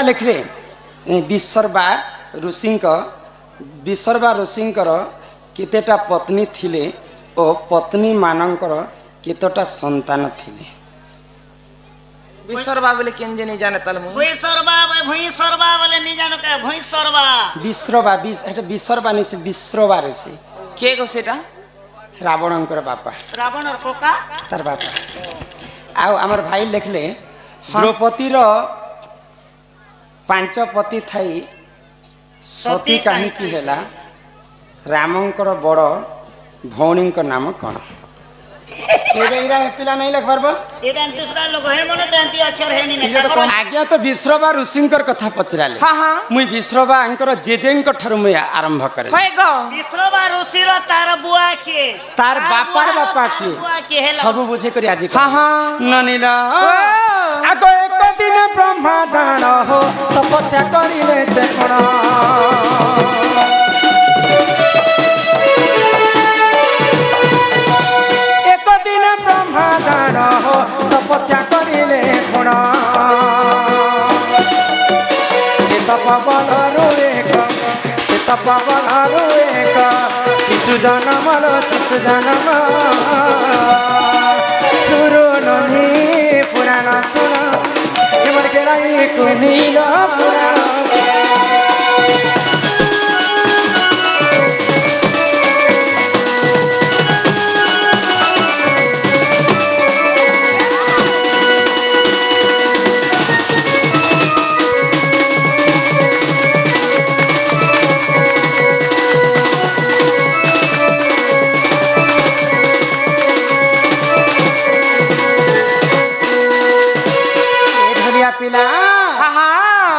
लिखले विसर्बा ऋषिंकर केतेटा पत्नी थिले ओ पत्नी मानकर केतोटा संतान थिले। विसर्बा बोले केन जे नहीं जाने तल मु भुईसरबा बोले नहीं जानो का भुईसरबा विसर्बा नहीं से विश्रवा ऋषि के गो सेटा रावणंकर बापा रावण और कोका तार बापा आउ आमर भाई लिखले द्रौपदी रो पांच पति थाई सती कहीं की हैला रामंकर बड़ भौणी नाम कौन पिला नहीं लिख पारबो एटा दूसरा लोग है मन तो अंति अक्षर है नहीं आज्ञा तो विश्रवा ऋषिंकर कथा पचराले हां हां मुई विश्रवा अंकर जेजेंक ठारु मुई आरंभ करे होय गो विश्रवा ऋषि रो तार बुआ के तार बापार बापा के सब बुझे करी आज हां हां ननीला आगो एक दिन ब्रह्मा जान हो तपस्या करिले से कोन एक दिन ब्रह्मा जान हो तपस्या करिले कोन से तपबलरो एक शिशु जन्मल सुरु नही पुराण सुन एमर के लाई कुनील पुराण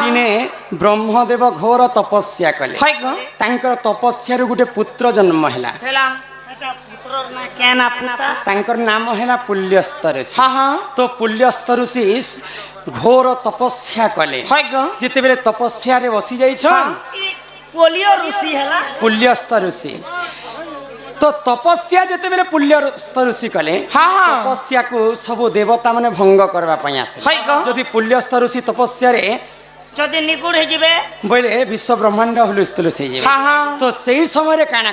दिने ब्रह्मदेव घोर तपस्या कले तांकर तपस्या गोटे पुत्र जन्म हैला तांकर नाम हैला पुल्यस्त ऋषि तो पुल्यस्त ऋषि घोर तपस्या कले जिते बेले तपस्या रे बसी जाई छन पुल्यस्त ऋषि तो तपस्या जिते बेले पुल्यस्त ऋषि कले तपस्या को सब देवता माने भंग करबा पई आसे जदि पुल्यस्त ऋषि तपस्या रे जदि निगुड़ हे जिवे बोले विश्व ब्रह्मांड हुलस्थुल से जिवे तो सही समय रे काना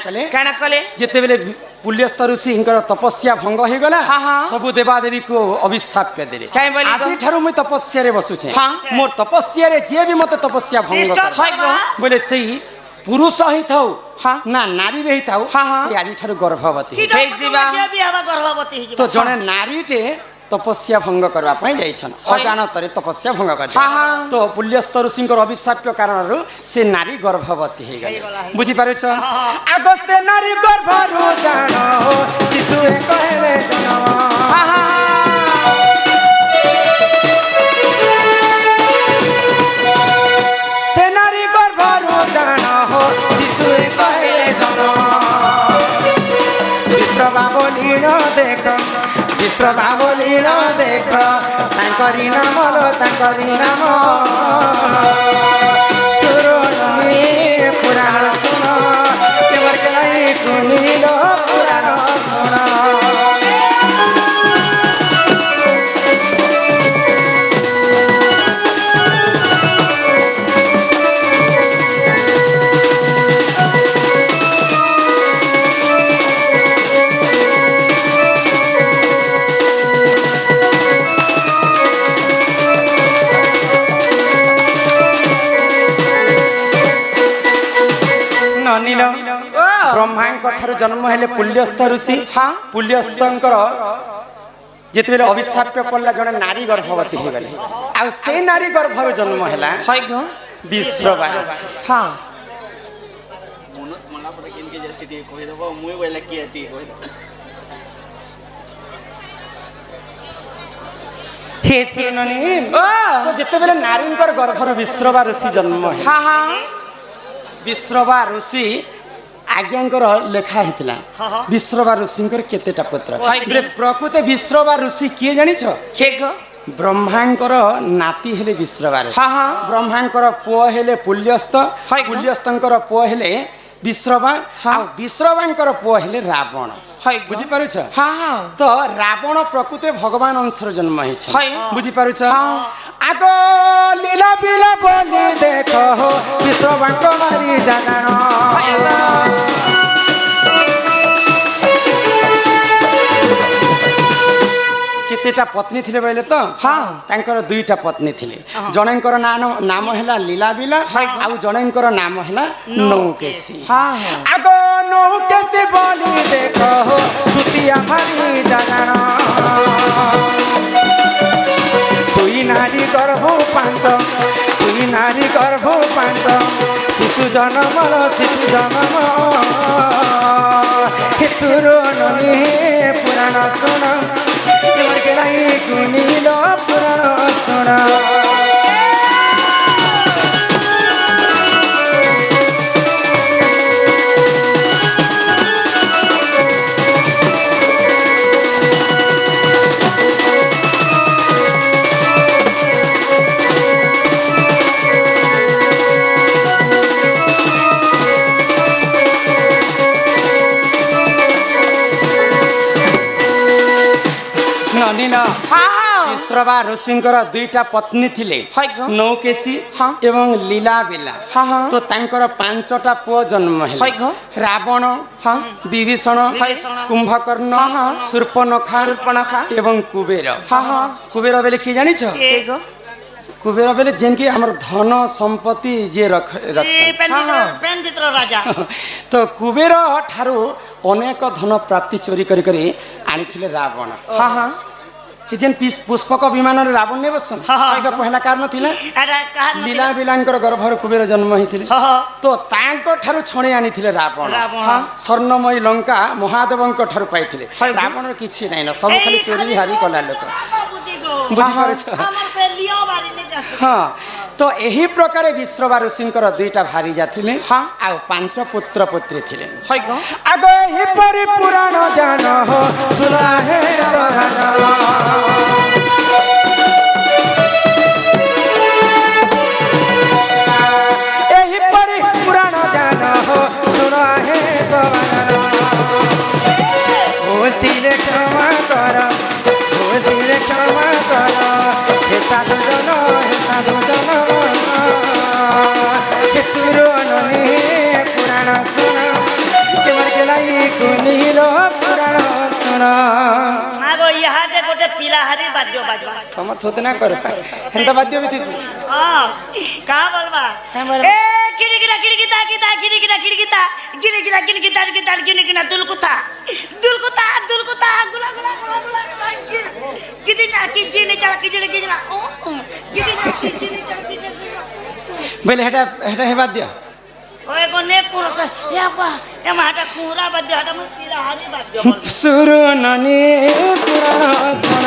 कले जिते बेले पुल्यस्त ऋषि इंकर तपस्या भंग हो गला सब देवा देवी को अभिशाप देले आज ठारू मैं तपस्या रे बसु छे मोर तपस्या रे जे भी मते तपस्या भंग कर बोले सही पुरुष ही थाउ ना नारी रे ही थाउ से आज ठारू गर्भवती तो जने नारी टे तपस्या भंग करबा पई जाई छन अजानतरे तपस्या भंग कर तो पुल्यस्त ऋषिंकर अभिशाप्य कारण से नारी गर्भवती हे गई बुझी पारे छ आगो से नारी गर्भरु जान हो शिशु कहले जनम से नारी गर्भरु जान हो शिशु कहले जनम विश्रवा बोली न देख विश्रवा बोली न देख तांकरी नाम सुरो नही पुराण सुन केवर के लाई कुनील पुराण सुन ब्रह्मांक ठारू जन्म हेले पुल्यस्त ऋषि पुल्यस्तंकर जिते बेले अभिशाप्य पड़ला जने नारी गर्भवती हो गले आ से नारी गर्भर जन्म हैला विश्रवा हां मनस मला पर किनके जैसे टी कहि दबो मुई वेला की टी कहि दबो हे सुननी तो जिते बेले नारींकर गर्भर विश्रवा ऋषि जन्म है हां विश्रवा ऋषि आज्ञांकर लेखा हेतला विश्रवा ऋषिंकर केतेटा पुत्र प्रकृत विश्रवा ऋषि किए जानि छ ब्रह्मांकर नाती हेले विश्रवा ऋषि ब्रह्मांकर पुओ हेले पुल्यस्त पुल्यस्तंकर पुओ हेले विश्रवा विश्रवांकर पुओ हेले रावण बुझी पारु तो रावण प्रकृते भगवान अंशर जन्म बुझी पारु আগ লীলা বিলা বলি দেখো বিশ্ববাঙ্ক মারি জাগান কেতেটা পত্নী ଥିଲେ বলে তো হ্যাঁ তাଙ୍କର দুইটা পত্নী ଥିଲେ ଜଣେଙ୍କର ନାମ ହେଲା ଲୀଳାବିଲା ଆଉ ଜଣେଙ୍କର ନାମ ହେଲା ନୌକେଶୀ ଆଗ ନୌକେଶୀ ବୋଲି ଦେଖ ଦୁତିଆ ମାରି ଜାଗାଣ তুই নারী গর্ভ পাঞ্চ তুই নারী গর্ভ পাঞ্চ শিশু জন্ম হে সুর ননি পুরাণ শোনা গুণিল পুরাণ শোনা ବିଶ୍ରବା ଋଷିଙ୍କର ଦୁଇଟା ପତ୍ନୀ ଥିଲେ ନୌକେଶୀ ଏବଂ ଲୀଳାବିଲା ତ ତାଙ୍କର ପାଞ୍ଚଟା ପୁଅ ଜନ୍ମ ହେଲେ ରାବଣ ବିଭୀଷଣ କୁମ୍ଭକର୍ଣ୍ଣ ଶୂର୍ପଣଖା ଏବଂ କୁବେର କୁବେର ବେଲେ କିଏ ଜାଣିଛ କୁବେର ବେଲେ ଯେନକି ଆମର ଧନ ସମ୍ପତ୍ତି ଯିଏ ରାଜା ତ କୁବେର ଠାରୁ ଅନେକ ଧନ ପ୍ରାପ୍ତି ଚୋରି କରି କରି ଆଣିଥିଲେ ରାବଣ ଯେନ୍ ପୁଷ୍ପକ ବିମାନରେ ରାବଣ ନେଇ ବସନ୍ ପହିଲା କାରଣ ଥିଲା ଲୀଳାବିଲାଙ୍କର ଗର୍ଭରୁ କୁବେର ଜନ୍ମ ହେଇଥିଲେ ତ ତାଙ୍କ ଠାରୁ ଛଣେଇ ଆଣିଥିଲେ ରାବଣ ସ୍ୱର୍ଣ୍ଣମୟୀ ଲଙ୍କା ମହାଦେବଙ୍କ ଠାରୁ ପାଇଥିଲେ ରାବଣର କିଛି ନାହିଁ ନା ସବୁ ଖାଲି ଚୋରି ହାରି କଲା ଲୋକ ବୁଝିପାରୁଛ ହଁ ତ ଏହି ପ୍ରକାର ବିଶ୍ରବା ଋଷିଙ୍କର ଦୁଇଟା ଭାରିଜା ଥିଲେ ଆଉ ପାଞ୍ଚ ପୁତ୍ର ପୁତ୍ରୀ ଥିଲେ ଆଗ ଏହିପରି ପୁରାଣ ଜ୍ଞାନ ଶୁଣା ହେ ଏହିପରି ପୁରାଣ ଜ୍ଞାନ ଶୁଣା ହେ ଭୁଲଥିଲେ କ୍ଷମା କର ଭୁଲଥିଲେ କ୍ଷମା କର হে সাধু জন হে সুর ননি পুরাণ শুন তোমার গেলাই কুনিল পুরাণ শুন মাগো ইহাতে গোটে পিলাহারি বাদ্য বাজবা সমর্থ হতে না কর এন্তা বাদ্য বিতিস হ্যাঁ কা বলবা এ কিড়িকিড়া কিড়িকিতা কিতা কিড়িকিড়া কিড়িকিতা কিড়িকিড়া কিড়িকিতা কিড়িকিতা কিড়িকিড়া দুলকুতা দুলকুতা দুলকুতা গুলা গুলা গুলা গুলা কিদি না কিজিনি চালা কিজিনি কিজিনা ও কিদি না কিজিনি চালা কিজিনি বলে হেটা হেটা হে বাদ্য ওই কোনে পুরুষ ইয়াবা এমা হাটা কুহরা বাদ্য হাটা মু পিলাহারি বাদ্য বল সুর ননি পুরাণ শুন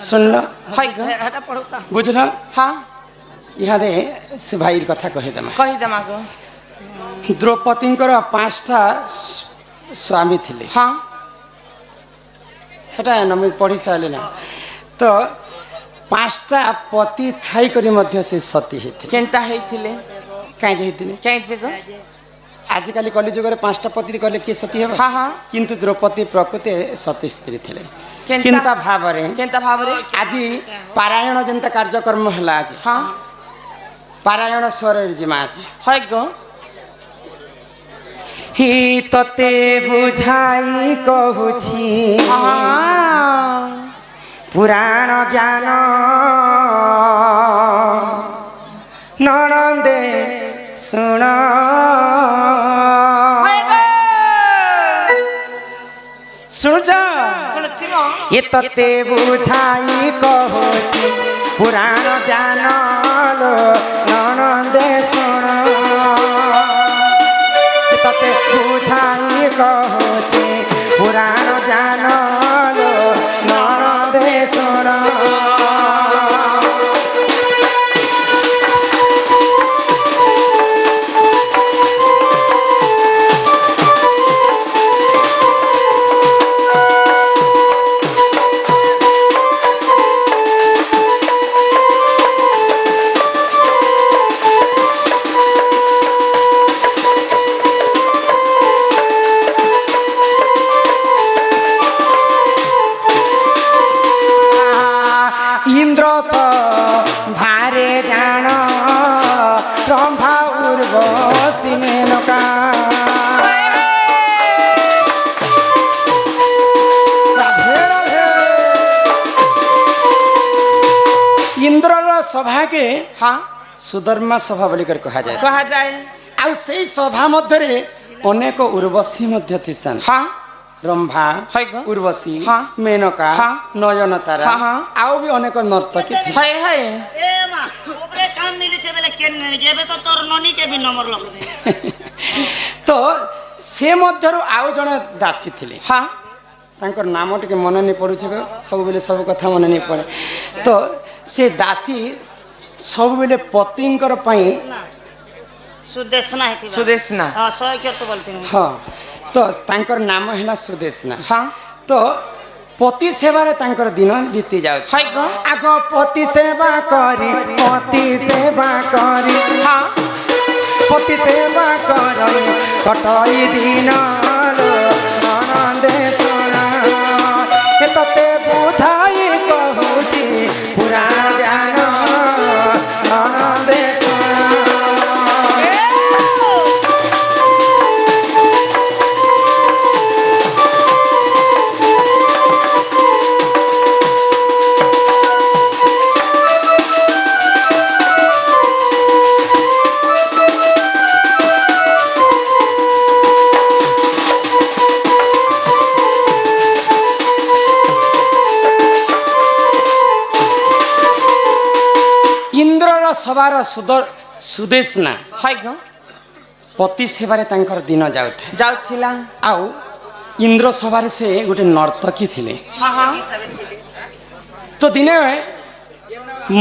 सुनल बुझल हाँ इहादे से भाई कथा कहीदेमा द्रौपदी पाँचटा स्वामी थिले हाँ हेटा न पढ़ी सारे ना तो पाँचटा पति थाई करी मध्य से सती हेथिले केनता हेथिले काहे जेहिथिले काहे जेगो आजिकल कलिजुगर पाँचटा पति कले किए सती हे हाँ हाँ किंतु द्रौपदी प्रकृति सती स्त्री थिले केनता भावरे आज पारायण जनता कार्यक्रम हला आज हाँ पारायण स्वर जिमा आज है गो ही तते बुझाई कहूछि पुराण ज्ञान ननंदे सुन ଶୁଣୁଛ ଶୁଣୁଛି ମ ଏ ତତେ ବୁଝାଇ କହୁଛି ପୁରାଣ ଜ୍ଞାନ ଲୋ ନଣନ୍ଦେ ଶୁଣ ଏ ତତେ ବୁଝାଇ କହୁଛି ପୁରାଣ ଜ୍ଞାନ ଲୋ ନଣନ୍ଦେ ଶୁଣ ইন্দ্র ভারে জান রম্ভা উর্বশী মেনকা ইন্দ্রর সভাকে हाँ সুধর্মা সভা বলি করে কুহাযাଏ कहा जाए ଆଉ ସେଇ ସଭା ମଧ୍ୟରେ ଅନେକ ଉର୍ବଶୀ ମଧ୍ୟ ଥିସନ୍ हाँ ରମ୍ଭା ହାଇ ଗ। ଉର୍ବଶୀ ହଁ। ମେନକା ହଁ। ନୟନତାରା ହଁ, ହଁ। ଆଉ ବି ଅନେକ ନର୍ତ୍ତକୀ ଥିଲେ हाय हाय ଏ ମା ଉପରେ କାମ ମିଳିছে ବେଲେ କେନ ନେଇ ଯେବେ ତ ତୋର ନନି କେ ବି ନମ୍ବର ଲଗେଇ ଦେ ତ ସେ ମଧ୍ୟରୁ ଆଉ ଜଣେ ଦାସୀ ଥିଲେ हाँ ତାଙ୍କର ନାମ ଟିକେ ମନେ ନେଇ ପଡ଼ୁଛି ଗ ସବୁବେଳେ ସବୁ କଥା ମନେ ନେଇ ପଡ଼େ ତ ସେ ଦାସୀ ସବୁବେଳେ ପତିଙ୍କର ପାଇଁ ସୁଦେଶନା ହେଇଥିବା ସୁଦେଶନା। ହଁ 100 କେତେ ତ ବୋଲତି ହଁ ତ ତାଙ୍କର ନାମ ହେଲା ସୁଦେଶନା हाँ ତ ପତି ସେବାରେ ତାଙ୍କର ଦିନ ବିତି ଯାଉଛି हाय ग। ଆଗ ପତି ସେବା କରି हाँ ପତି ସେବା କରି କଟଇ ଦିନ ଲୋ ନଣନ୍ଦେ ଶୁଣ ଏ ତତେ ବୁଝାଇ କହୁଛି ପୁରାଣ ଜ୍ଞାନ ନଣନ୍ଦେ ଶୁଣ ଇନ୍ଦ୍ରର ସଭାର ସୁଦେଶନା हाय ग। ପତି ସେବାରେ ତାଙ୍କର ଦିନ ଯାଉଥାଏ ଯାଉଥିଲା ଆଉ ଇନ୍ଦ୍ର ସଭାରେ ସେ ଗୋଟେ ନର୍ତ୍ତକୀ ଥିଲେ हाँ हाँ ତ ଦିନେ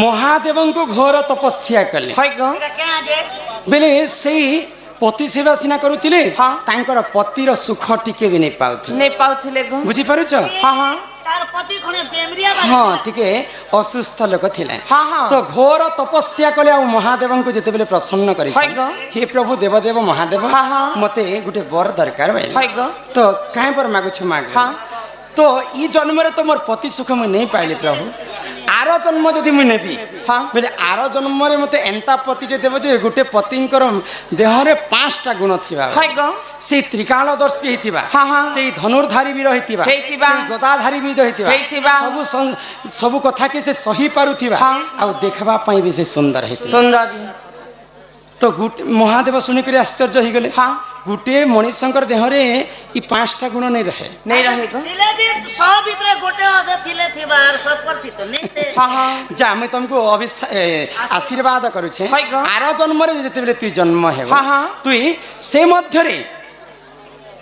ମହାଦେବଙ୍କୁ ଘୋର ତପସ୍ୟା କଲେ हाय ग। ଏଟା କେଁ ଯେ ବେଲେ ସେଇ ପତି ସେବା ସିନା କରୁଥିଲେ ହଁ। ତାଙ୍କର ପତିର ସୁଖ ଟିକେ ବି ନେଇ ପାଉଥିଲେ नहीं पाउଥିଲେ ग। ବୁଝିପାରୁଛ हाँ हाँ ତାର ପତି ଖଣେ ବେମରିଆ ହଁ ଟିକେ ଅସୁସ୍ଥ ଲୋକ ଥିଲେ ହଁ, ହଁ। ତ ଘୋର ତପସ୍ୟା କଲେ ଆଉ ମହାଦେବଙ୍କୁ ଯେତେବେଳେ ପ୍ରସନ୍ନ କରି ହାଇ ଗ। ହେ ପ୍ରଭୁ ଦେବଦେବ ମହାଦେବ ହଁ, ହଁ। ମତେ ଗୋଟେ ବର ଦରକାର ବୋଇଲେ हाय ग। ତ କାହିଁ ବର ମାଗୁଛ ମାଗ ହଁ। ତ ଇ ଜନ୍ମରେ ତ ମୋର ପତି ସୁଖ ମୁଁ ନେଇ ପାଇଲି ପ୍ରଭୁ ଆର ଜନ୍ମ ଯଦି ମୁଁ ନେବି ହଁ। ବୋଲେ ଆର ଜନ୍ମରେ ମତେ ଏନ୍ତା ପତିଟେ ଦେବ ଯେ ଗୋଟେ ପତିଙ୍କର ଦେହରେ 5ଟା ଗୁଣ ଥିବା हाय ग। ସେଇ ତ୍ରିକାଳଦର୍ଶୀ ହେଇଥିବା ହଁ, ହଁ। ସେଇ ଧନୁର୍ଧାରୀ ବି ରହିଥିବା ହେଇଥିବା। ସେଇ ଗଦାଧାରୀ ବି ରହିଥିବା ହେଇଥିବା। ସବୁ କଥା କି ସେ ସହି ପାରୁଥିବା ହଁ। ଆଉ ଦେଖିବା ପାଇଁ ବି ସେ ସୁନ୍ଦର ହେଇଥିବା ସୁନ୍ଦରୀ ତ ଗୋଟେ ମହାଦେବ ଶୁଣିକରି ଆଶ୍ଚର୍ଯ୍ୟ ହେଇଗଲେ ହଁ। ଗୋଟିଏ ମଣିଷଙ୍କର ଦେହରେ ଇ 5ଟା ଗୁଣ ନେଇ ରହେ नहीं रहे ग। ଥିଲେ ବି ସବ ଭିତରେ ଗୋଟେ ଅଧେ ଥିଲେ ଥିବାର ସବ କରତି ତ ନେଇତେ हाँ हाँ ଯା ଆମେ ତମକୁ ଆଶୀର୍ବାଦ କରୁଛେ ହାଇ ଗ। ଆର ଜନ୍ମରେ ଯେତେବେଳେ ତୁଇ ଜନ୍ମ ହେବ ହଁ, ହଁ। ତୁଇ ସେ ମଧ୍ୟରେ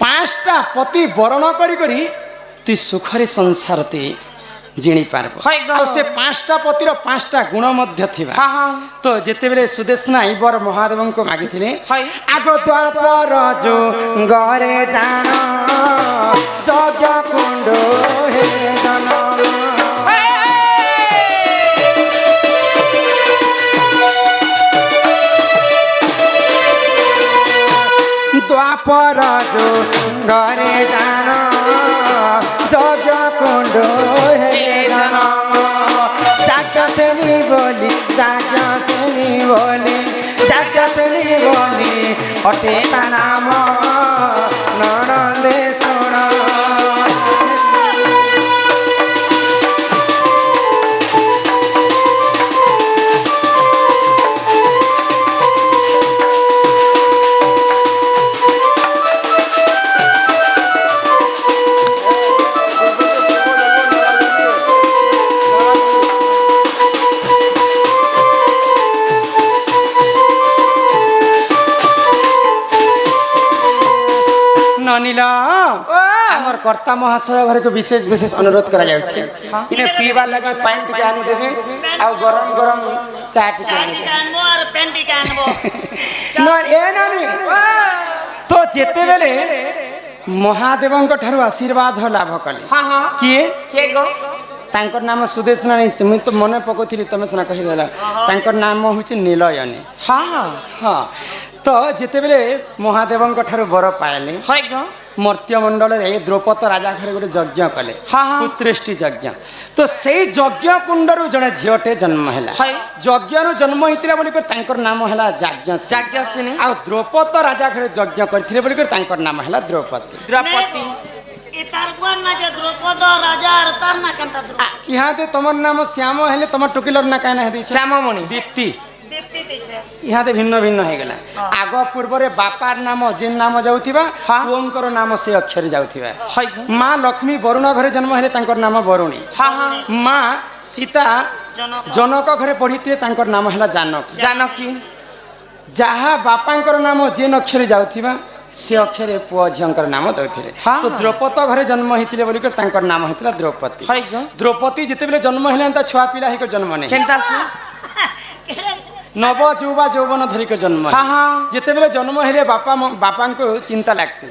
5ଟା ପତି ବରଣ କରି କରି ତୁଇ ସୁଖରେ ସଂସାର ତୁଇ ଜିଣି ପାରବ ହାଇ ଗ। ଆଉ ସେ 5ଟା ପତିର 5ଟା ଗୁଣ ମଧ୍ୟ ଥିବା हाँ हाँ ତ ଯେତେବେଳେ ସୁଦେଶନା ଇବର ମହାଦେବଙ୍କୁ ମାଗିଥିଲେ ହାଇ ଆଗ ଦ୍ୱାପର ଯୁଗରେ ଜାଣ ଯଜ୍ଞ କୁଣ୍ଡ ହେ ଜନ ଦ୍ୱାପର ଯୁଗରେ ଜାଣ ଯଜ୍ଞ କୁଣ୍ଡ হে জনম চাকসেনি বলি অটে তা নাম ননন্দে শোণ কর্তা মহাশয় ঘরকে বিশেষ বিশেষ অনুরোধ করা যাচ্ছে ইনে পিবার লাগি পানি টিকে আনি দেবে আর গরম গরম চা টিকে আনি দেবে আনবো আর প্যান্টিকে আনবো নানি তো যেতেবেলে মহাদেবଙ୍କ ଠାରୁ ଆଶୀର୍ବାଦ ଲାଭ କଲେ ହଁ ହଁ କିଏ କିଏ ଗো ତାଙ୍କର ନାମ ସୁଦେଶ ନାନୀ ମୁଁ ତ ମନେ ପକାଉଥିଲି ତମେ ସିନା କହିଦେଲ ତାଙ୍କର ନାମ ହେଉଛି ନୀଳୟନୀ ହଁ ହଁ ହଁ ତ ଯେତେବେଳେ ମହାଦେବଙ୍କ ଠାରୁ ବର ପାଇଲେ হয় গো ମର୍ତ୍ତ୍ୟମଣ୍ଡଳରେ ଦ୍ରୌପଦ ରାଜା ଘରେ ଗୋଟେ ଯଜ୍ଞ କଲେ ହଁ, ହଁ। ପୁତ୍ରେଷ୍ଟି ଯଜ୍ଞ ତ ସେଇ ଯଜ୍ଞ କୁଣ୍ଡରୁ ଜଣେ ଝିଅଟେ ଜନ୍ମ ହେଲା হয়। ଯଜ୍ଞରୁ ଜନ୍ମ ହେଇଥିଲା ବୋଲିକରି ତାଙ୍କର ନାମ ହେଲା ଯାଜ୍ଞସେନୀ যাজ্ঞসেনী ଆଉ ଦ୍ରୌପଦ ରାଜା ଘରେ ଯଜ୍ଞ କରିଥିଲେ ବୋଲିକରି ତାଙ୍କର ନାମ ହେଲା ଦ୍ରୌପଦୀ দ্রৌপদী ଏ ତାର କୁଆର ନା ଯେ ଦ୍ରୌପଦ ରାଜା আর ତାର ନା କେନ୍ତା ଦ୍ରୌପଦୀ ଇହାଦେ ତମର ନାମ ଶ୍ୟାମ ହେଲେ ତମର ଟୁକିଲର ନା କାହିଁନା ହେଇଛି শ্যামমণি ଦୀପ୍ତି ଦୀପ୍ତି ଦେଇଛେ ଇହାଦେ ଭିନ୍ନ ଭିନ୍ନ ହେଇଗଲା ଆଗ ପୂର୍ବରେ ବାପାର ନାମ ଯେନ୍ ନାମ ଯାଉଥିବା ପୁଅଙ୍କର ନାମ ସେ ଅକ୍ଷରେ ଯାଉଥିବା হয় গো ମା ଲକ୍ଷ୍ମୀ ବରୁଣ ଘରେ ଜନ୍ମ ହେଲେ ତାଙ୍କର ନାମ ବରୁଣୀ হ্যাঁ হ্যাঁ ମା ସୀତା ଜନକ ଜନକ ଘରେ ପଢିଥିଲେ ତାଙ୍କର ନାମ ହେଲା ଜାନକୀ জানকী ଯାହା ବାପାଙ୍କର ନାମ ଯେନ୍ ଅକ୍ଷରେ ଯାଉଥିବା ସେ ଅକ୍ଷରେ ପୁଅ ଝିଅଙ୍କର ନାମ ଦେଉଥିଲେ ହଁ। ତ ଦ୍ରୌପଦ ଘରେ ଜନ୍ମ ହେଇଥିଲେ ବୋଲିକରି ତାଙ୍କର ନାମ ହେଇଥିଲା ଦ୍ରୌପଦୀ হয় গো ଦ୍ରୌପଦୀ ଯେତେବେଳେ ଜନ୍ମ ହେଲେ ତା ଛୁଆ ପିଲା ହେଇକି ଜନ୍ମ ନେଇ কেনতা আছে ନବ ଯୁବା ଯୌବନ ଧରିକି ଜନ୍ମ হ্যাঁ হ্যাঁ ଯେତେବେଳେ ଜନ୍ମ ହେଲେ ବାପାଙ୍କୁ ଚିନ୍ତା ଲାଗସି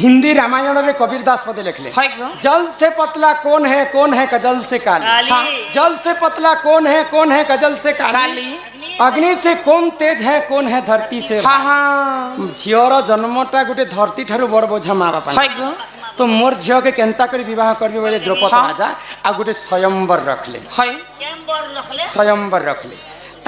ହିନ୍ଦୀ ରାମାୟଣରେ କବୀର ଦାସ ପଦେ ଲେଖିଲେ হয় গো जल से पतला कौन है कजल से काली काली। हाँ, जल से पतला कौन है कजल से काली কালি अग्नि से कौन है धरती से হ্যাঁ হ্যাঁ झीर जन्मटा गोटे धरती ठारू बड़ बोझा माँ बापा হয় গো तो मोर झील के केन्ता कर विवाह करबे बोले द्रौपद हाँ। राजा आ गोटे स्वयंवर रखले হয় କେମ୍ବର ଲଖଲେ स्वयंवर रखले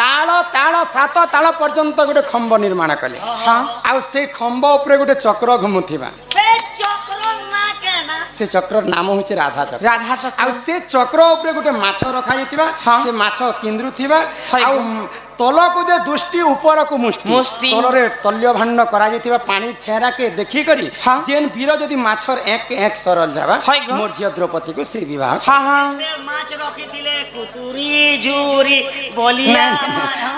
ताଳ ताଳ सात ताଳ पर्यंत गोटे खम्ब निर्माण कले ହଁ ଆଉ ସେ ଖମ୍ବ ଉପରେ ଗୋଟେ ଚକ୍ର ଘୁମୁଥିବା ସେ ଚକ୍ର ନା କେନା ସେ ଚକ୍ରର ନାମ ହେଉଛି ରାଧା ଚକ୍ର রাধা চক্র ଆଉ ସେ ଚକ୍ର ଉପରେ ଗୋଟେ ମାଛ ରଖାଯାଇଥିବା ହଁ। ସେ ମାଛ କିନ୍ଦୁଥିବା হয়। ଆଉ ତଳକୁ ଯେ ଦୃଷ୍ଟି ଉପରକୁ ମୁଷ୍ଟି। ତଳରେ ତଲ୍ୟ ଭାଣ୍ଡ କରାଯାଇଥିବା ପାଣି ଛେରାକେ ଦେଖିକରି ହଁ। ଯେନ୍ ବୀର ଯଦି ମାଛର ଏକ ସରଲ ଯାବା হয় গো। ମୋର ଝିଅ ଦ୍ରୌପଦୀକୁ ସେ ବିବାହ হ্যাঁ হ্যাঁ ସେ ମାଛ ରଖିଥିଲେ କୁତୁରି ଝୁରି ବଲିଆ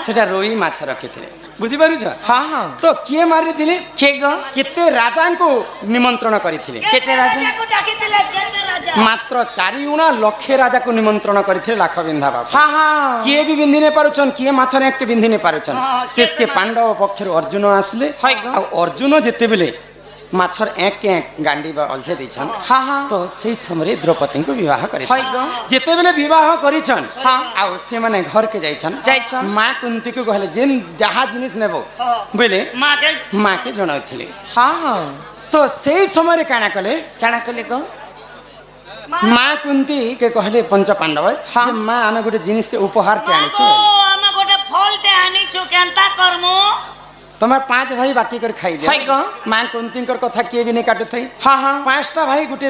ସେଟା ରୋହି ମାଛ ରଖିଥିଲେ ବୁଝିପାରୁଛ হ্যাঁ হ্যাঁ ତ କିଏ ମାରିଥିଲେ কে গো କେତେ ରାଜାଙ୍କୁ ନିମନ୍ତ୍ରଣ କରିଥିଲେ কেতে রাজা ରାଜାକୁ ଡାକିଥିଲେ କେତେ ରାଜା ମାତ୍ର 4 ଗୁଣା ଲକ୍ଷେ ରାଜାକୁ ନିମନ୍ତ୍ରଣ କରିଥିଲେ ଲାଖ ବିନ୍ଧା ବାବୁ হ্যাঁ হ্যাঁ କିଏ ବି ବିନ୍ଧି ନେଇ ପାରୁଛନ୍ କିଏ ମାଛରେ ଏକେ ବିନ୍ଧି ନେଇ ପାରୁଛନ୍ ହଁ, ଶେଷକେ ପାଣ୍ଡବ ପକ୍ଷରୁ ଅର୍ଜୁନ ଆସିଲେ হয় গো ଆଉ ଅର୍ଜୁନ ଯେତେବେଳେ ମାଛର ଏକ ଗାଣ୍ଡି ବା ଅଲଝେ ଦେଇଛନ୍ হ্যাঁ হ্যাঁ ତ ସେଇ ସମୟରେ ଦ୍ରୌପଦୀଙ୍କୁ ବିବାହ হয় କରିଥିଲେ গো ଯେତେବେଳେ ବିବାହ କରିଛନ୍ ହଁ। ଆଉ ସେମାନେ ଘରକେ ଯାଇଛନ୍ ଯାଇଛନ୍। ମା କୁନ୍ତୀକୁ କହିଲେ ଯେନ୍ ଯାହା ଜିନିଷ ନେବ ବୋଇଲେ ମାକେ ମାକେ ଜଣାଉଥିଲେ হ্যাঁ হ্যাঁ ତ ସେଇ ସମୟରେ କାଣା କଲେ কেনা কলে গো ମା କୁନ୍ତୀ କେ କହିଲେ ପଞ୍ଚ ପାଣ୍ଡବ ହଁ। ଯେ ମା ଆମେ ଗୋଟେ ଜିନିଷ ଉପହାରଟେ ଆଣିଛୁ ଆମେ ଗୋଟେ ଫଲଟେ ଆଣିଛୁ କେନ୍ତା କରମୁ তোমার 5 ভাই বাটি করে খাইলে হয় গো। মা কুন্তীঙ্কর কথা কিଏ ବି নেই কাটুথাই হ্যাঁ হ্যাঁ 5টা ভাই গোটে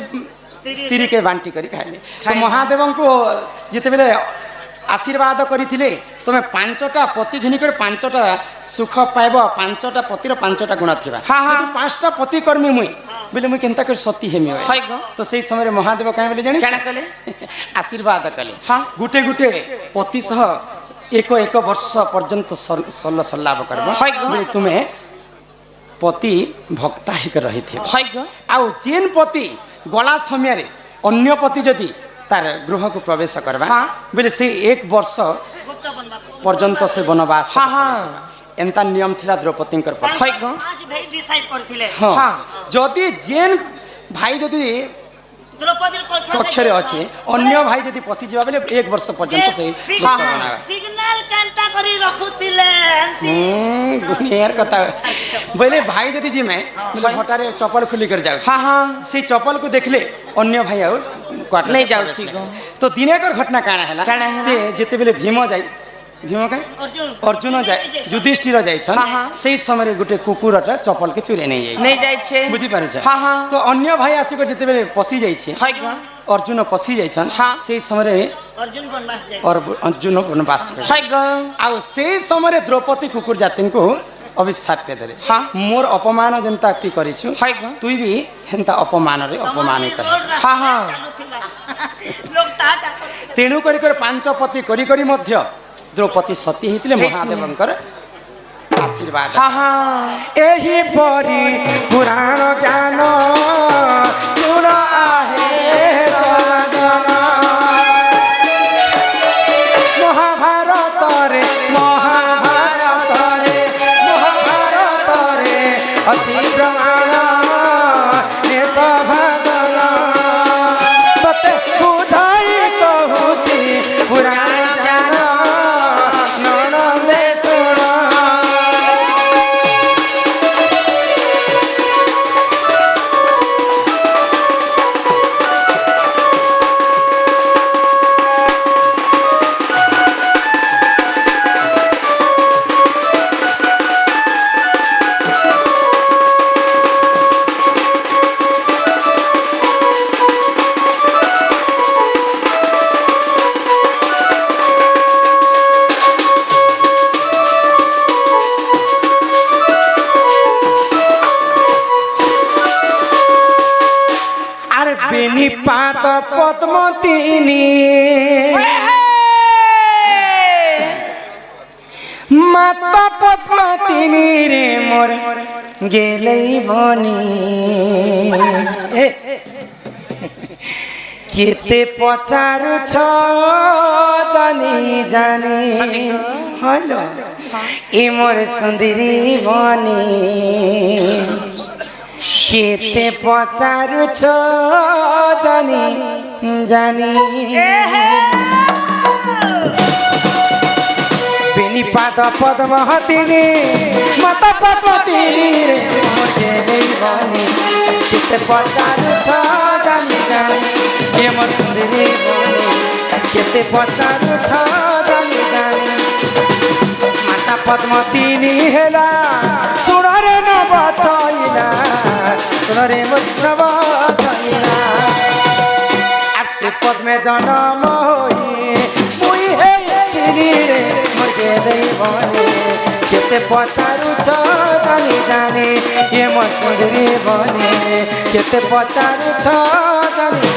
স্ত্রীকে বান্টি করে খাইলে তো খাইলে। মহাদেবଙ୍କୁ যেতেবেলে আশীর্বাদ করিଥିଲେ তুমি 5টা পতি ঘিনি করে 5টা সুখ পাইব 5টা পতির 5টা গুণ থিবা হ্যাঁ, হ্যাঁ। যদি 5টা পতি কর্মী মুই বলে মুই কেনতা করে সতী হেমি হয় হয় গো। তো সেই সময় মহাদেব কাই বলে জানি কেনা কলে? আশীর্বাদ কলে হ্যাঁ। গুটে গুটে পতি সহ এক বর্ষ পর্যন্ত সল্লাভ করব হয় গো। বলে তুমি পতি ভক্তা হিক রহিথিব হয় গো ଆଉ ଯେନ୍ ପତି ଗଲା ସମୟରେ ଅନ୍ୟ ପତି ଯଦି ତାର ଗୃହକୁ ପ୍ରବେଶ କରିବା ହଁ। ବୋଲେ ସେ 1 ବର୍ଷ ଗୁପ୍ତ ବନବା ପର୍ଯ୍ୟନ୍ତ ସେ ବନବାସ ହଁ, ହଁ। କରାଯିବା। ଏନ୍ତା ନିୟମ ଥିଲା ଦ୍ରୌପଦୀଙ୍କର ପକ୍ଷେ হয় গো ଆଜି ଭାଇ ଡିସାଇଡ୍ କରିଥିଲେ ହଁ ହଁ। ଯଦି ଯେନ୍ ଭାଇ ଯଦି ଦ୍ରୌପଦୀର ପକ୍ଷରେ ଅଛି ଅନ୍ୟ ଭାଇ ଯଦି ପଶିଯିବା ବେଲେ 1 ବର୍ଷ ପର୍ଯ୍ୟନ୍ତ ସେ ଗୃହ ବନାବା ସିଗ୍ନାଲ କେନ୍ତା କରି ରଖୁଥିଲେ ଦୁନିଆର କଥା ବୋଇଲେ ଭାଇ ଯଦି ଯିମେ ବୋଲେ ହଟାରେ ଚପଲ ଖୋଲି କରି ଯାଉ হ্যাঁ হ্যাঁ সেই চপলକୁ ଦେଖିଲେ ଅନ୍ୟ ଭାଇ ଆଉ କ୍ୱାର୍ଟର ନେଇ ଯାଉଥି ଗো। ତ ଦିନେକର ଘଟଣା କାଣା ହେଲା କାଣା ହେଲା? ସେ ଯେତେବେଳେ ଭୀମ କାଁ ଅର୍ଜୁନ ଯାଏ ଯୁଧିଷ୍ଠିର ଯାଇଛନ୍ ହଁ, ହଁ। ସେଇ ସମୟରେ ଗୋଟେ কুকুরটা চপলকে চুরে নেই যাইছে নেই যাইছে বুঝিপারুছ হ্যাঁ হ্যাঁ তো অন্য ভাই আসিক যেতেবেলে পশি যাইছে হয় গো অর্জুন পশি যাইছন হ্যাঁ। সেই সমୟରେ অর্জুন বনবাস যাই অর্জুন বনবাস করে হয় গো ଆଉ ସେଇ ସମୟରେ ଦ୍ରୌପଦୀ କୁକୁର ଜାତିଙ୍କୁ ଅଭିଶାପ ଦେଲେ ହଁ। ମୋର ଅପମାନ ଯେନ୍ତା ତୁଇ କରିଛୁ হয় গো তুই ବି ହେନ୍ତା ଅପମାନରେ ଅପମାନିତ ହେବୁ। ହଁ, ହଁ। ଚାଲୁଥିଲା ଲୋକ ଟାଟା ତେଣୁ କରି 5 ପତି କରି ମଧ୍ୟ ଦ୍ରୌପଦୀ ସତୀ ହେଇଥିଲେ ମହାଦେବଙ୍କର आशीर्वाद हाँ हाँ एही परी पुराण ज्ञान सुन आहे सजन महाभारत रे अछि प्रमाण ने सभाजन तते बुझाई कहूची पुराण ज्ञान ननदे सुन बेनिपात पद्मतिनी माता पद्मतिनी रे मोर गेलै बनी केते पचारु छ जानी जानी हेलो ए मोर सुन्दरी बनी केते पचारु छ जानी जानी बेनिपात पद्महतिनी माता पद्मतिनी रे मोर गेलै बनी केते पचारु छ जानी जानी ए मोर सुन्दरी बनी केते पचारु छ जानी जानी माता पद्मतिनी हेला सुन रे न बचैला सुन रे न बचैला आर से पद में जन्म होई मुई हे तिनी रे मोर गेलै बनी केते पचारु छ जानी जानी ए मोर सुन्दरी बनी केते पचारु छ जानी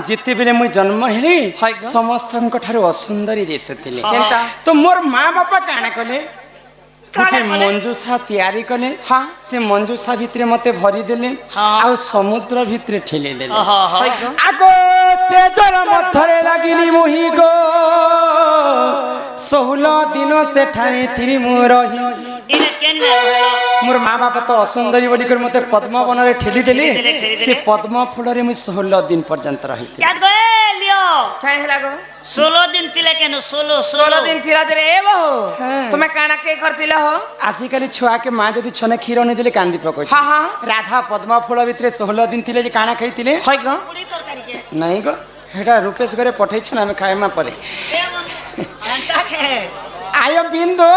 जिते बेले मुई जन्म हेली समस्त असुंदरी दिशुली तो मोर माँ बापा काना कले गोटे मंजूषा तैयारी कले से मंजूषा भितर मते भरी देले आ समुद्र भितर ठेली देले आगो से जल मथरे लागिली मुही गो 16 दिन से ठाणे थिरी मु रही मोर माँ बापा तो असुंदरी बोली कर मते पद्म वन रे ठेली देले से पद्म फूल रे मु 16 दिन पर्यंत रही याद गए लियो काय हला गो 16 दिन तिले केनो 16 दिन थिरा रे ए बहो तुमे काना के करतिला हो आजि काली छुआ के माँ जदी छने खीर नै देले कांदी पको हां हां राधा पद्म फूल भितर 16 दिन थिले जे काना खाइतिले हय गो पूरी तरकारी के नहीं गो हेटा रूपेश घरे पठै छ ना खाए मा परे अंता के आयो बिंदु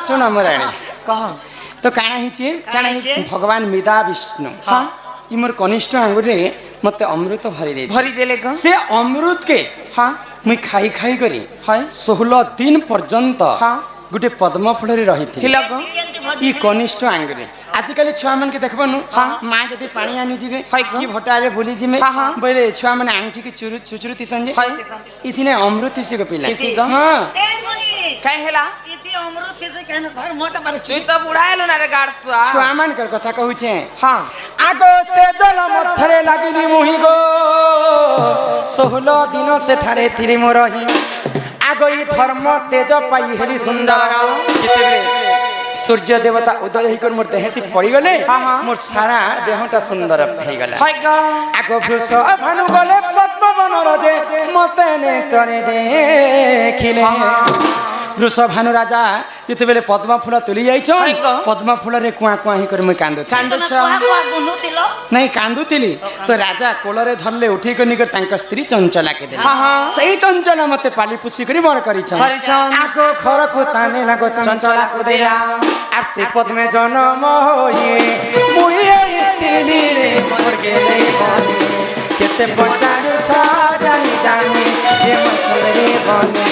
सुन मोराणी कह तो काना हिची काना हिची भगवान मिदा विष्णु हां ई मोर कनिष्ठ आंगुर रे मते अमृत भरी देले गो से अमृत के हां मुई खाई खाई करी हां 16 दिन पर्यंत हां गुटे पद्म फूल रे रही थी लगो ई कनिष्ठ आंगुर आजिकल छुआ मन के देखबनु माँ जदि पानी आनी जीवे कि भटारे भूली जिमे बोले छुआ मन आंठी के चुचुरुती संजे इथिने अमृत से को पिला हां ए बोली काय हेला इति अमृत से केनो घर मोटा मारे तू तो बुढ़ाएलो ना रे गाड़सुआ छुआ मन कर कथा कहू छे हां आगो से जल मथरे लागिली मुही गो 16 दिन से ठारे थिरी मो रही आगो ई धर्म तेज पाई हेली सुंदर किते सूर्य देवता उदय ही कर मोर देहती पड़ी गले मोर सारा देहटा सुंदर हे गला आगो भृष भानु गले पद्म वन रजे मते ने तरे देखिले ବୃଷଭାନୁ ରାଜା ଯେତେବେଳେ ପଦ୍ମ ଫୁଲ ତୁଲି ଯାଇଛନ୍ ହଇ କ। ପଦ୍ମ ଫୁଲରେ କୁଆଁ କୁଆଁ ହିଁ କରି ମୁଇଁ କାନ୍ଦୁଥିଲି କାନ୍ଦୁଛ କୁହା କୁହା ଗୁନ୍ଧୁଥିଲ ନାଇଁ କାନ୍ଦୁଥିଲି ତ ରାଜା କୋଳରେ ଧରିଲେ ଉଠେଇ କରି ନିକଟ ତାଙ୍କ ସ୍ତ୍ରୀ ଚଞ୍ଚଲାକେ ଦେଲେ ହଁ, ହଁ। ସେଇ ଚଞ୍ଚଲା ମତେ ପାଲି ପୁଷି କରି ବଡ଼ କରିଛନ୍ କରିଛନ୍। ଆଗ ଘରକୁ ତାନେ ଲାଗো ଚଞ୍ଚলাକୁ ଦେଲା আর সে পদ্মে জন্ম হয়ে মুই এই রে মর গেলে বনে কেতে পচারু ছ জানি জানি এ মসলে বনে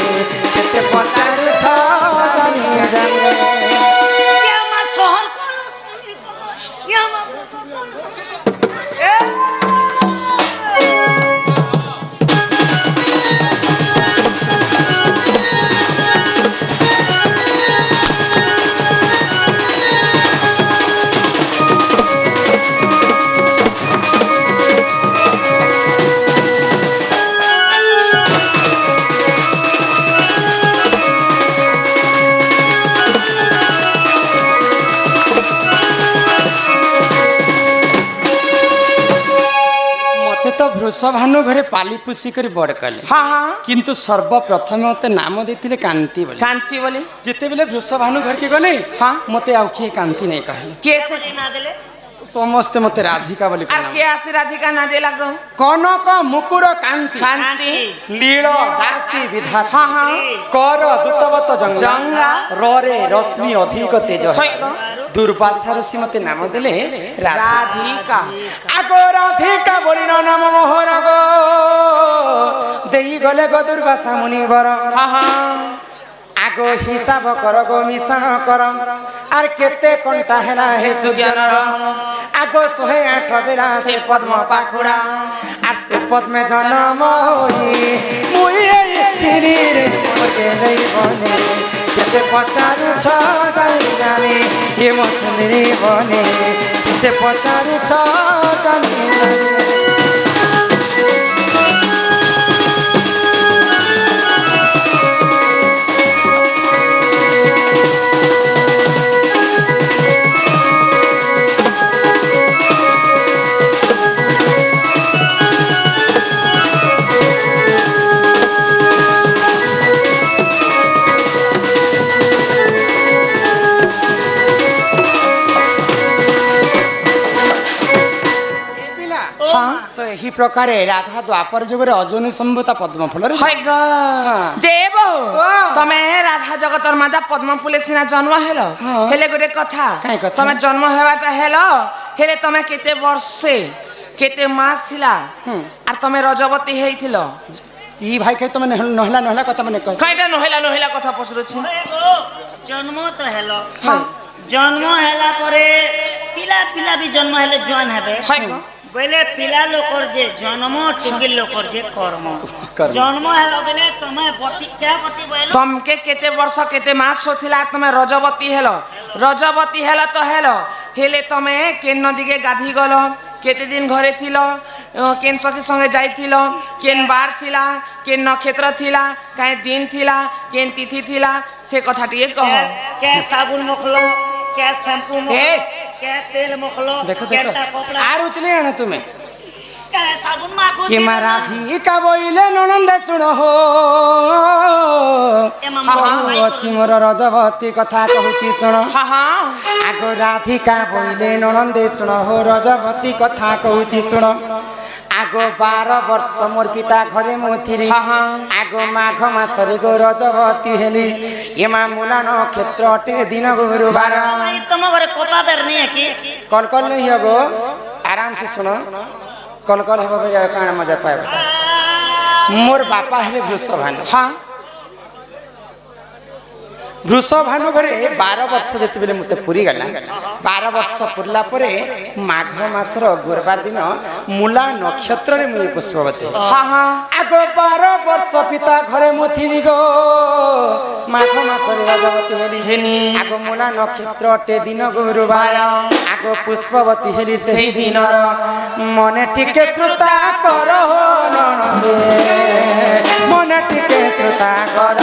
কেতে পচারু ছ জানি জানি ইয়ামা সহল ইয়ামা মতে তো বৃষভানু ঘরে পালি পুষি করে বড় কলে হ্যাঁ হ্যাঁ কিন্তু সর্বপ্রথমে মতে নাম দিয়েছিলে কান্তি বলে কান্তি বলে যেতেবেলে বৃষভানু ঘরকে গলে হ্যাঁ। মতে আউ কিଏ কান্তি নাই কহিলে কে সে না দিলে ସମସ୍ତେ ମତେ ରାଧିକା ବୋଲି আর ପ୍ରଣାମ কে আছে রাধিকা না দে লাগো কনক মুকুর কান্তি কান্তি লীଳ ଦାସୀ ବିଧାତା হ্যাঁ হ্যাঁ କର ଦୂତବତ ଜଙ୍ଗା ଜଙ୍ଗା। ରରେ ରଶ୍ମି ଅଧିକ ତେଜ ହଇ କ। ଦୁର୍ବାସା ଋଷି ମତେ ନାମ ଦେଲେ রাধিকা আগ রাধিকা বলি নাম মোহর গো দেই গলে গো দুর্বাসা মুনিবর হ্যাঁ হ্যাঁ আগ হিসাব কর গো মিশন কর আর কেতে কণ্টা হেলা হে সুজ্ঞানর আগ 108 বেলা সে পদ্ম পাখুড়া আর সে পদ্মে জন্ম হই মুই এই তিরিরে মতে নেই বনে কেতে পচারু ছ জানি জানি এ মসলিরে বনে কেতে পচারু ছ জানি জানি তো ଏହି ପ୍ରକାରେ ରାଧା ଦ୍ୱାପର ଯୁଗରେ ଅଜନି ସମ୍ଭୂତା ପଦ୍ମ ଫୁଲରେ হই গো যে বউ তুমি রাধা জগতর মাতা পদ্ম ফুলে সিনা জন্ম হেল হ্যাঁ। হেলে গোটে কথা কাই কথা? তুমি জন্ম হেবাটা হেল হেলে তুমি কেতে বর্ষে কেতে মাস থিলা আর তুমি রজবতী হেইছিল ই ভাই খাই ତମେ ନହେଲା ନହେଲା କଥା ମାନେ କହ কয়টা নহেলা নহেলা কথা পছরুছি জন্ম তো হেল হ্যাঁ। জন্ম হেলা পরে পিলা পিলা বি জন্ম হেলে জোয়ান হবে হয় গো। বলে পিলা লোকর যে জন্ম টুঙ্গির লোকর যে কর্ম কর্ম। জন্ম হেল বলে তুমি পতি কে পতি বইল তমকে কেতে বর্ষ কেতে মাস হথিলা আর তুমি রজবতী হেল রজবতী হেল তো হেল হেলে তুমি কেন নদীকে গাধি গল কেতে দিন ঘরে থিল কেন সখী সঙ্গে যাইছিল কেন বার থিলা কেন নক্ষত্র থিলা কাই দিন থিলা কেন তিথি থিলা সে কথা টিকে কহ কে সাবুন মখলো কে শ্যাম্পু এ। মখলো কে তেল মখলো দেখো কে দেখো কপড়া আর উচলে আনে তুমি কে সাবুন মাখো কে রাধিকা বইলে ননন্দে শুণ হো এ মামা ଅଛି ମୋର ରଜବତୀ କଥା କହୁଛି ଶୁଣ হা হা ଆଗ ରାଧିକା ବଇଲେ ନଣନ୍ଦେ ଶୁଣ ହୋ ରଜବତୀ କଥା କହୁଛି ଶୁଣ ଆଗ 12 ବର୍ଷ ମୋର ପିତା ଘରେ ମୁଁ ଥିଲି ଆଗ ମାଘ ମାସରେ ଗୋ ରଜବତୀ ହେଲି ଏମା ମୂଲା ନକ୍ଷତ୍ର ଅଟେ ଦିନ ଗୁରୁବାର भाई तुम घरे कोपा बेर नहीं है कि କଲ କଲ नहीं ହେବ ଆରାମ ସେ ଶୁଣ କଲ କଲ ହେବ ବେଗା କାଣ ମଜା ପାଇବ ମୋର ବାପା ହେଲେ ବୃଷଭାନୁ হা ବୃଷଭାନୁ ଘରେ 12 ବର୍ଷ ଯେତେବେଳେ ମୋତେ ପୁରୀ ଗଲା 12 ବର୍ଷ ପୁରିଲା ପରେ ମାଘ ମାସର ଗୁରୁବାର ଦିନ ମୂଲା ନକ୍ଷତ୍ରରେ ମୁଁ ପୁଷ୍ପବତୀ হা হা ଆଗ 12 ବର୍ଷ ପିତା ଘରେ ମୁଁ ଥିଲି ଗୋ ମାଘ ମାସରେ ରଜବତୀ ହେଲି ଆଗ ମୂଲା ନକ୍ଷତ୍ର ଅଟେ ଦିନ ଗୁରୁବାର ଆଗ ପୁଷ୍ପବତୀ ହେଲି ସେହି ଦିନର ମନେ ଟିକେ ଶ୍ରୋତା କର ହୋ ନଣନ୍ଦେ ମନେ ଟିକେ ଶ୍ରୋତା କର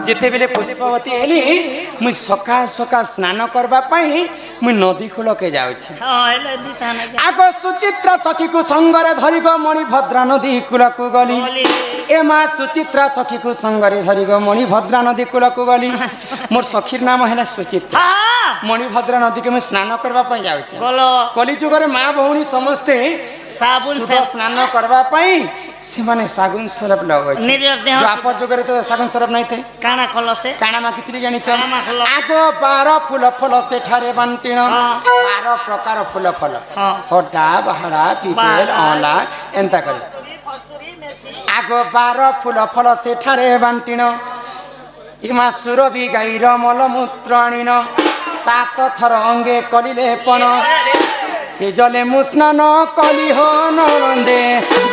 যেতেবেলে পুষ্পবতী হেলি মুই সকাল সকাল স্নান করবা পাই মুই নদী কূলকে যাଉଛି হ্যাঁ এলে দিতা না আগ সুচিত্রা সখীকু সঙ্গরে ধরিগ মণিভদ্রা নদী কূলকু গলি গলি। এ মা সুচিত্রা সখীকু সঙ্গরে ধরিগ মণিভদ্রা নদী কূলকু গলি মোর সখীর নাম হেলা সুচিত্রা হ্যাঁ মণিভদ্রা নদীকে মুই স্নান করবা পাই যাଉଛି বলো কলিযুগরে মা ভৌণী ସମସ୍ତେ সাবুন শুদ্ধ স্নান করবা পাই ସେମାନେ ସାଗୁନ ସରଫ ଲଗାଉଛି ନିଜର ଦେହ ଦ୍ୱାପର ଯୁଗରେ ତ ସାଗୁନ ସରଫ ନାଇଁ ଥାଏ କାଣା କଲ ସେ କାଣା ମାଗିଥିଲି ଜାଣିଛ କାଣା ମାଗିଲ? ଆଗ 12 ଫୁଲ ଫଲ ସେଠାରେ ବାଣ୍ଟିଣ ହଁ। 12 ପ୍ରକାର ଫୁଲ ଫଲ ହଁ। ହଟା ବାହାଡା ପିପେଲ ବାହାଡା। ଅଁଲା ଏନ୍ତା କରି ଆଗ 12 ଫୁଲ ଫଲ ସେଠାରେ ବାଣ୍ଟିଣ ଇମା ସୁରଭି ଗାଈର ମଲମୂତ୍ର ଆଣିଣ 7 ଥର ଅଙ୍ଗେ କଲିଲେ ପଣ ସେ ଜଲେ ମୁଁ ସ୍ନାନ କଲି ହୋ ନନ୍ଦେ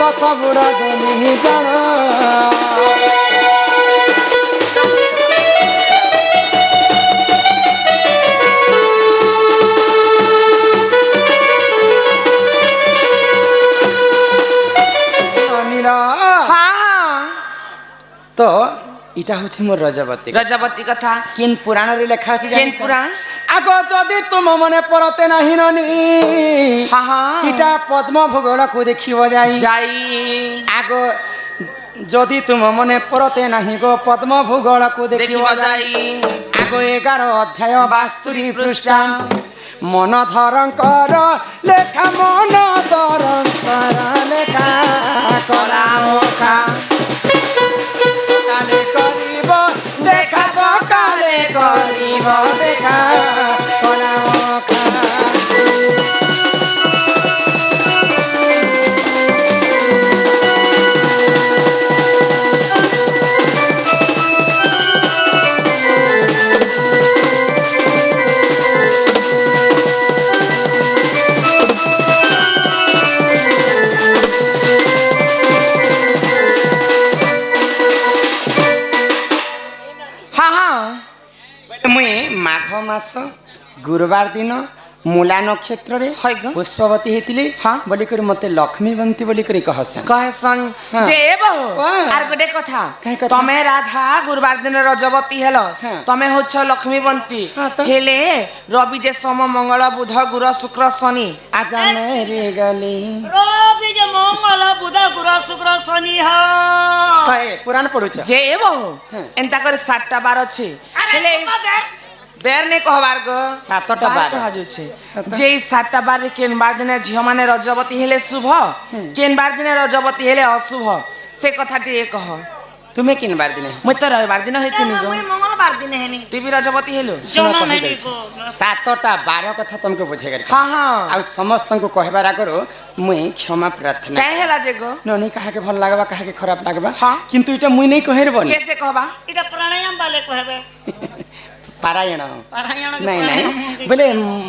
10 ବୁଡ଼ ଦେଲି ଜଣ ଅନିଲ হ্যাঁ তো এটা হচ্ছে মোর রজবতী রজবতী কথা কিন পুরাণরে লেখা আছে কেন জানিছ পুরাণ? আগ যদি তুম মনে পরতে নাহি ননি হ্যাঁ হ্যাঁ এটা পদ্ম ভূগোলকু দেখিব যাই যাই আগ যদি তুম মনে পরতে নাহি গো পদ্ম ভূগোলকু দেখিব দেখিব যাই যাই আগ 11 অধ্যায় 72 পৃষ্ঠা মন ধরঙ্কর লেখা মন ধরঙ্কর লেখা কলা মুখা সকালে করিব দেখা সকালে করিব দেখা কলা মুখা হ্যাঁ হ্যাঁ মুই মাঘ মাস গুরুবার দিন মূলা নক্ষত্রে হয় গো। পুষ্পবতী হয়েছিলি হ্যাঁ। বলি করে মতে লক্ষ্মীবন্তী বলি করে কহসেন কহেসন হ্যাঁ। যে বহু হ্যাঁ। আর গোটে কথা কাই কথা? তমে রাধা গুরুবার দিন রজবতী হেল হ্যাঁ। তমে হচ্ছ লক্ষ্মীবন্তী হ্যাঁ তো। হেলে রবি যে সোম মঙ্গল বুধ গুর শুক্র শনি আজ মেরে গলি রবি যে মঙ্গল বুধ গুর শুক্র শনি হয় কয়ে পুরাণ পড়ুছ যে বহু হ্যাঁ। এন্তা করে 7টা বার আছে আরে হেলে তোমাদের বের নে কহবার গো 7টা বার। কুহাযাଉଛି যে 7টা বার কেন বার দিনে ঝিও মানে রজবতী হেলে শুভ কেন বার দিনে রজবতী হেলে অশুভ সে কথাটি কহ তুমি কিনবার দিনে মুই তো রবিবার দিন হইতিনি গো মুই মঙ্গলবার দিনে হেনি তুই বি রজবতী হেলু শুণ জনা কহি নাই দেছি গো। 7টা 12 কথা তোমাকে বুঝে গেল হ্যাঁ হ্যাঁ আর সমস্তଙ୍କୁ কহবার আগରୁ মুই ক্ষমা প্রার্থনা কাই হেলা যে গো ননি কাহাকে ভাল লাগবা কাহাকে খারাপ লাগবা হ্যাঁ। কিন্তু এটা মুই নাই কহেরবনি কেসে কহবা এটা প্রাণায়াম বালে কহবে পারায়ণ পারায়ণ নাই নাই বলে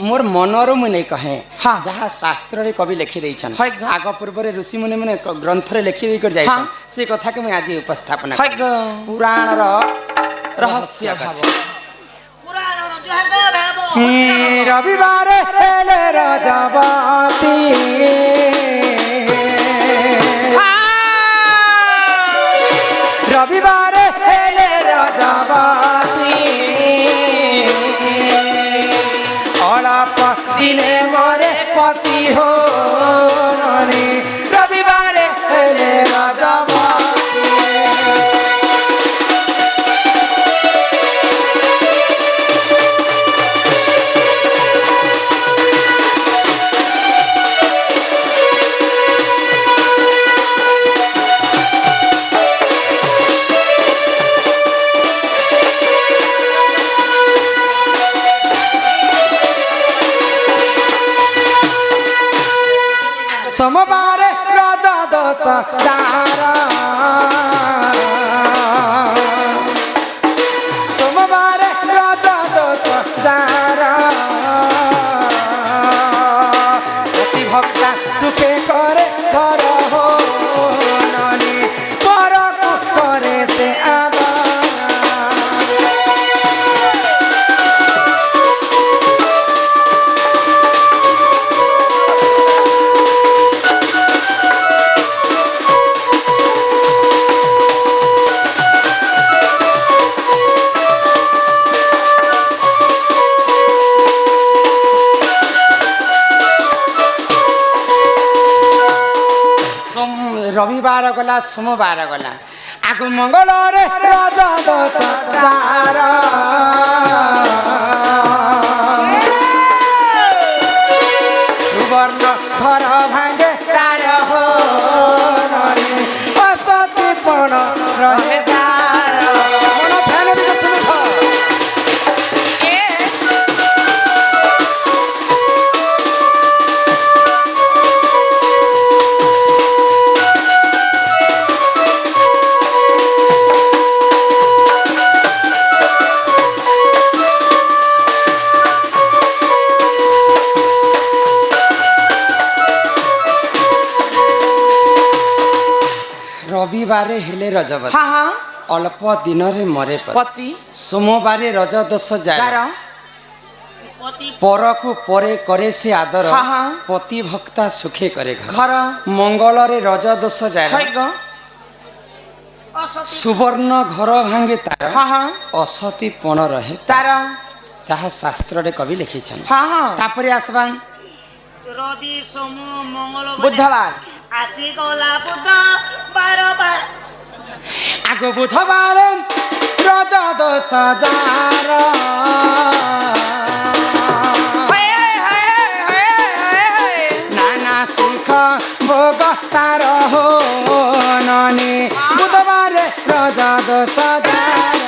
মোর মনରୁ মুই নাই কহে হ্যাঁ। যাহা শাস্ত্ରରେ কবি লেখি ଦେଇଛନ୍ হয় গো। আগ ପୂର୍ବରେ ଋଷି ମୁନି ମାନେ ଗ୍ରନ୍ଥରେ ଲେଖି ଦେଇ କରି ଯାଇଛନ୍ ସେ କଥାকে ମୁই ଆଜି ଉପସ୍ଥାପନ হয় করি। গো ପୁରାଣର রহস্য ভাব পুরাণ জুহার গো ভাব রবিবার হেলে রজবতী রবিবার হেলে রজবতী অলাপ দিনে মরে পতি হো ননি রবিবার হেলে রজবতী সোমবারে রাজা দশ চারা সোমবারে রাজা দশ চারা অতি ভক্তা সুখে করে ঘর হো ননি পরকু করে সে আদা ରବିବାର ଗଲା ସୋମବାର ଗଲା ଆଗ ମଙ୍ଗଳରେ ରଜ ଦଶ ଜାର ସୁବର୍ଣ୍ଣ ଘର ଭାଙ୍ଗେ ତାର ହୋ ଅସତି ପଣ ରହେ ତାର ମନ ଧ୍ୟାନ ଦେଇକି ଶୁଣୁଥ ରବିବାରେ ହେଲେ ରଜବତୀ हाँ हाँ ଅଳ୍ପ ଦିନରେ ମରେ ପତି पति ସୋମବାରେ ରଜ ଦଶ ଜାର जार ପତି ପରକୁ ପରେ କରେ ସେ ଆଦର ହଁ, ହଁ। ପତି ଭକ୍ତା ସୁଖେ କରେ ଘର घर ମଙ୍ଗଳରେ ରଜ ଦଶ ଜାର है ग ଅସତି ସୁବର୍ଣ୍ଣ ଘର ଭାଙ୍ଗେ ତାର हाँ हाँ ଅସତି ପଣ ରହେ तार ଯାହା ଶାସ୍ତ୍ରରେ କବି ଲେଖିଛନ୍ତି हाँ हाँ ତାପରେ ଆସିବା ରବି ସୋମ ମଙ୍ଗଳ बुधवार আসি গলা বুধ বার বার ଆଗ ବୁଧବାର ରଜ ଦଶ ଜାର हाय हाय हाय हाय हाय हाय নানা সুখ ভোগ তার হো ননি বুধবারে রজ দশ ଜାର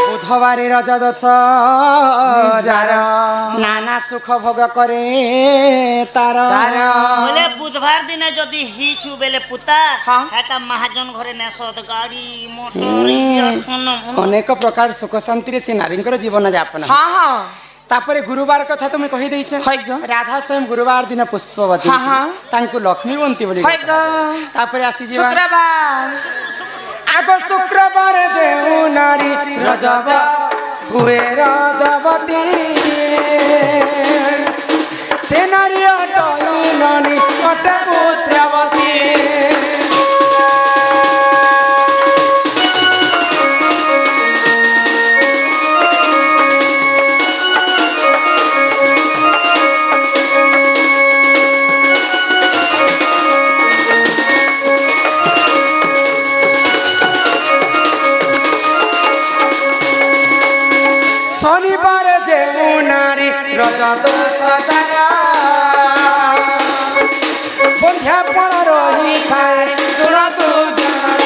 বুধবারে রজ দশ ଜାର নানা সুখ ভোগ করে তার तार বলে বুধবার দিনে যদি হিচু বেলে পুতা হ্যাঁ। এটা মহাজন ঘরে নেশত গাড়ি মোটর ইয়াসন অনেক প্রকার সুখ শান্তিরে সে নারীঙ্কর জীবন যাপন হয়। हाँ हाँ তারপরে গুরুবার কথা তুমি কহি দেইছ হয় গো। রাধা স্বয়ং গুরুবার দিন পুষ্পবতী হ্যাঁ, হ্যাঁ। তাঙ্কু লক্ষ্মীবন্তী বলি है ग তারপরে আসি ଯିବା शुक्रवार আগ শুক্রবার যে নারী রজব হুয়ে রজবতী সে নারী অটই ননি অট পুত্রবতী শনিবার যে নারী রজ দশ ଜାର বন্ধ্যা পণ রহি খায় সুর সুজার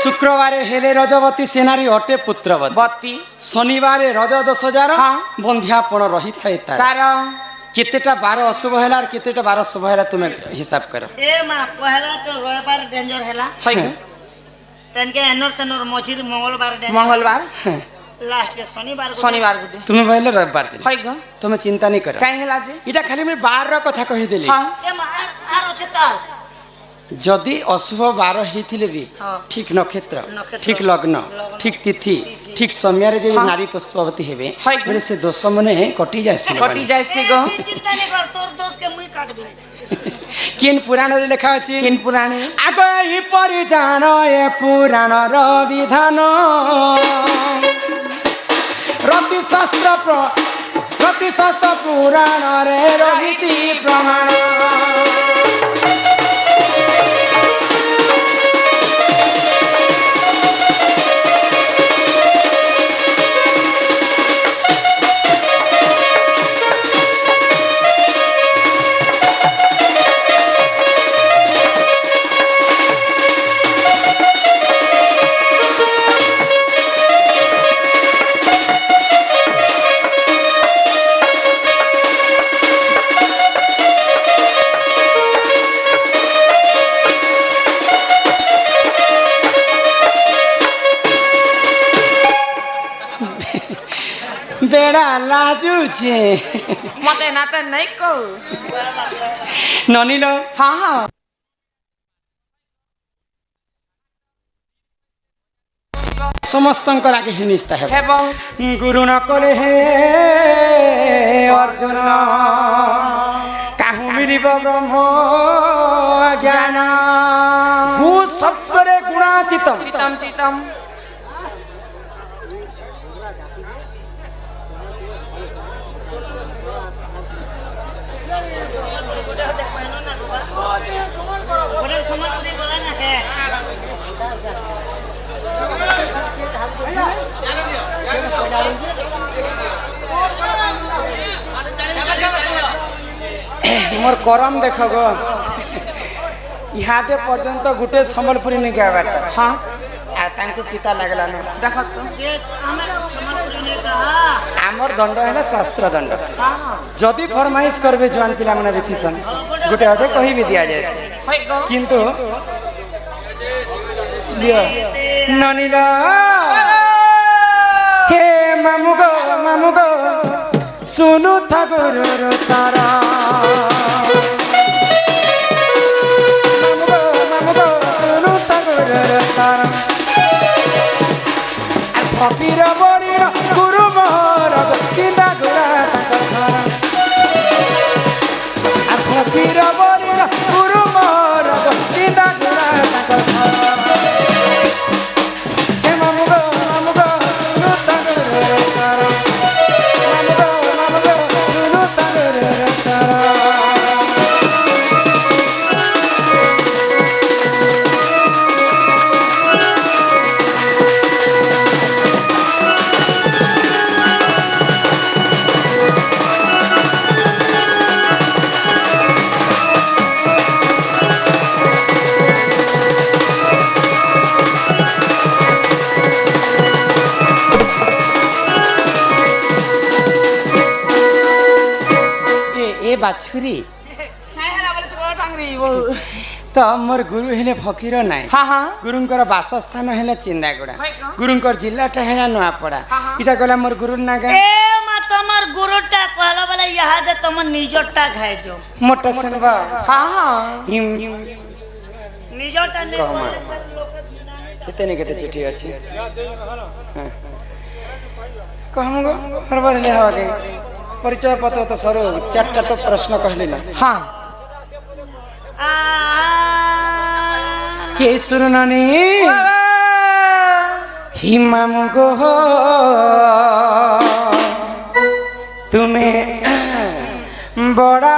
শুক্রবারে হেলে রজবতী সেনারী অটে পুত্রবতী बत्ती শনিবারে রজ দশ ଜାର হ্যাঁ। বন্ধ্যাপণ রহিথায় তার तार কেতেটা বার অশুভ হেলা আর কেতেটা বার শুভ হেলা তুমি হিসাব কর এ মা পহলা তো রবিবার ডেঞ্জর হেলা है ग তেনকে এনর তেনর মঝির মঙ্গলবার ডেঞ্জর मंगलवार লাস্ট কে শনিবার शनिवार गुडे তুমি বলে রবিবার দিন है ग তুমি চিন্তা নেই কর काहे हेला जे এটা খালি আমি বার কথা কহিদেলি हाँ এ মা আর আছে তাল যদি অশুভ বার হইଥିଲେ বি হ্যাঁ। ঠিক নক্ষত্র নক্ষত্র, ঠিক লগ্ন ঠিক তিথি ঠিক সময়ের যদি হ্যাঁ। নারী পুষ্পবতী হেবে হয় গো। বলে সে দোষ মনে কটি যাইছে कटी जायसी ग চিন্তা নেই কর তোর দোষ কে মুই কাটবি কিন পুরাণরে লেখা আছে किन पुराणे আগ এপরি জান এ পুরাণর বিধান রতিশাস্ত্র পুরাণরে রহিছি প্রমাণ बेड़ा लाजुचे मते नाते नहीं को ननिलो हाँ हाँ समस्तंकर आगे हिनिस्ता है हेबो गुरु न कले हे अर्जुन काहू मिलिब ब्रह्म ज्ञान भू सत्वरे गुणाचितम चितम चितम मोर करम देख गो इहादे पर्यंत गुटे संबलपुरी नहीं गया हाँ आ तांको पिता लागला न देख तो आमर दंड है शास्त्र दंड जदि फरमाइश करबे जवान पिला माने बिथिसन गुटे अधे कहि भी दिया जाय होय गो किंतु लियो ननिला हे मामू गो सुनु था गुरुर तारा मामू गो सुनु था गुरुर तारा फकीर बरीर गुरु मोहर चिंता गुड़ा ताकर धारा फकीर बरीर गुरु मोहर चिंता गुड़ा ताकर धारा हे मामू गो सुनु था गुरुर तारा मामू गो सुनु था गुरुर तारा ए बाछुरी हाय हला बोले चोर टांगरी वो तो मोर गुरु हेले फकीर नाय हाँ हाँ गुरुंकर बासस्थान हेले चिंदागुड़ा हाय का? गुरुंकर जिल्लाटा हेला नुआपड़ा हाँ, हाँ। इटा गला मोर गुरु नागा ए मा तमर गुरुटा कहला वाला यहाँ दे तमर निजोटा खाए जो मोटा सनबा हाँ हाँ हिम निजोटा ने कमा कितने केते चिट्ठी अछि कहम गो हर बार ले हवा के परिचय पत्र तो सरो चारटा तो प्रश्न कहली ना हाँ के सुरनानी हिमाम गो तुम्हें बड़ा